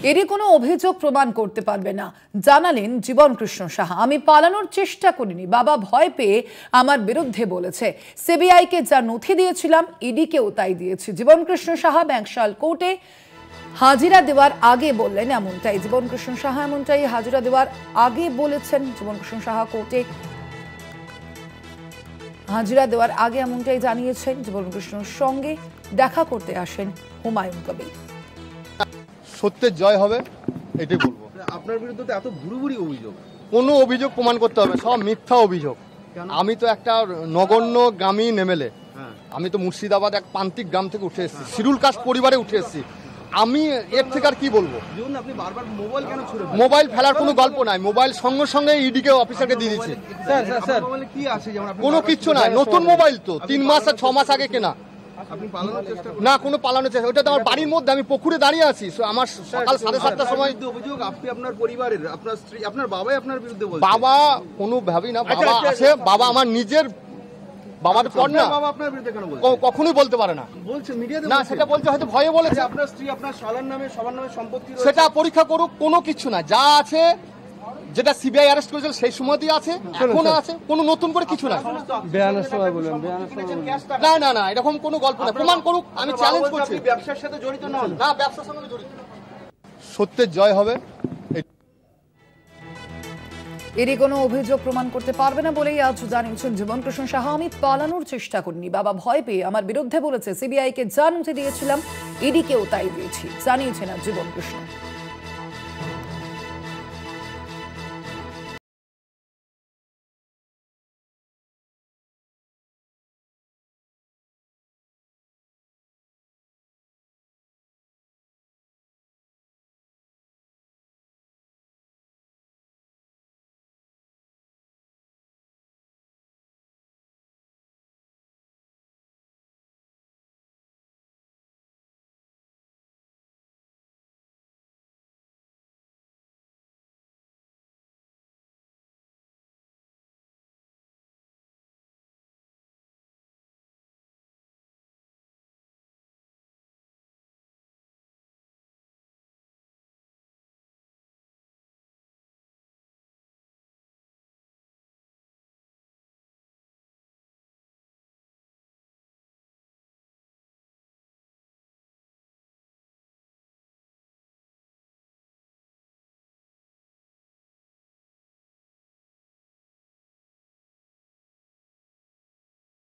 এরই কোনো অভিযোগ প্রমাণ করতে পারবে না জানালেন জীবন কৃষ্ণ সাহা। আমি পালানোর চেষ্টা করিনি, বাবা ভয় পেয়ে আমার বিরুদ্ধে বলেছে। সিবিআইকে যা নথি দিয়েছিলাম ইডিকেও তাই দিয়েছি। জীবন কৃষ্ণ সাহা ব্যাংশাল কোর্টে হাজিরা দেওয়ার আগে বললেন এমনটাই। জীবন কৃষ্ণ সাহা এমনটাই হাজিরা দেওয়ার আগে বলেছেন। জীবন কৃষ্ণ সাহা কোর্টে হাজিরা দেওয়ার আগে এমনটাই জানিয়েছেন। জীবন কৃষ্ণর সঙ্গে দেখা করতে আসেন হুমায়ুন কবির। সত্যের জয় হবে এটাই বলবো। আপনার বিরুদ্ধে তো এত ভুরুভুরি অভিযোগ, কোনো অভিযোগ প্রমাণ করতে হবে, সব মিথ্যা অভিযোগ। আমি তো একটা নগণ্য গ্রামীণ এমএলএ। আমি তো মুর্শিদাবাদ এক প্রান্তিক গ্রাম থেকে উঠে এসেছি, শিডিউল কাস্ট পরিবারে উঠে এসেছি। আমি এর থেকে আর কি বলবো? আপনি বারবার মোবাইল কেন ছুড়ে মোবাইল ফেলার কোনো গল্প নাই। মোবাইল সঙ্গে সঙ্গে ইডিকে অফিসারকে দিয়ে দিচ্ছে। স্যার কি আছে যেমন কোনো কিচ্ছু নাই, নতুন মোবাইল তো 3 মাস আর 6 মাস আগে কেনা। আপনি পালানোর চেষ্টা না, কোনো পালানোর চেষ্টা, ওটা তো আমার বাড়ির মধ্যে, আমি পুকুরে দাঁড়িয়ে আছি। আমার সকাল 7:30টার সময় অভিযোগ আপনি আপনার পরিবারের, আপনার স্ত্রী, আপনার বাবাই আপনার বিরুদ্ধে বলছে। বাবা কোনো ভাবি না, বাবা আছে, বাবা আমার নিজের বাবার পর না। বাবা আপনার বিরুদ্ধে কেন বলছে? কখনোই বলতে পারে না। বলছে মিডিয়াতে না, সেটা বলছে হয়তো ভয়ে বলেছে। আপনার স্ত্রী, আপনার শালার নামে, সবার নামে সম্পত্তি রয়েছে। সেটা পরীক্ষা করুক, কোনো কিছু না। যা আছে, যেটা সিবিআই অ্যারেস্ট করেছিল সেই সময়তেই আছে, এখন আছে, কোনো নতুন করে কিছু না। না না না, এরকম কোনো গল্প না, প্রমাণ করুক। আমি চ্যালেঞ্জ করছি। আপনি ব্যবসার সাথে জড়িত নন? না, ব্যবসার সঙ্গে আমি জড়িত। সত্যের জয় হবে। এরই কোনো অভিযোগ প্রমাণ করতে পারবে না বলেই আজ জানিয়েছেন জীবন কৃষ্ণ সাহা। আমি পালানোর চেষ্টা করিনি, বাবা ভয় পেয়ে আমার বিরুদ্ধে বলেছে। সিবিআইকে যা নথি দিয়েছিলাম ইডিকেও তাই দিয়েছি জানিয়েছেন আজ জীবন কৃষ্ণ।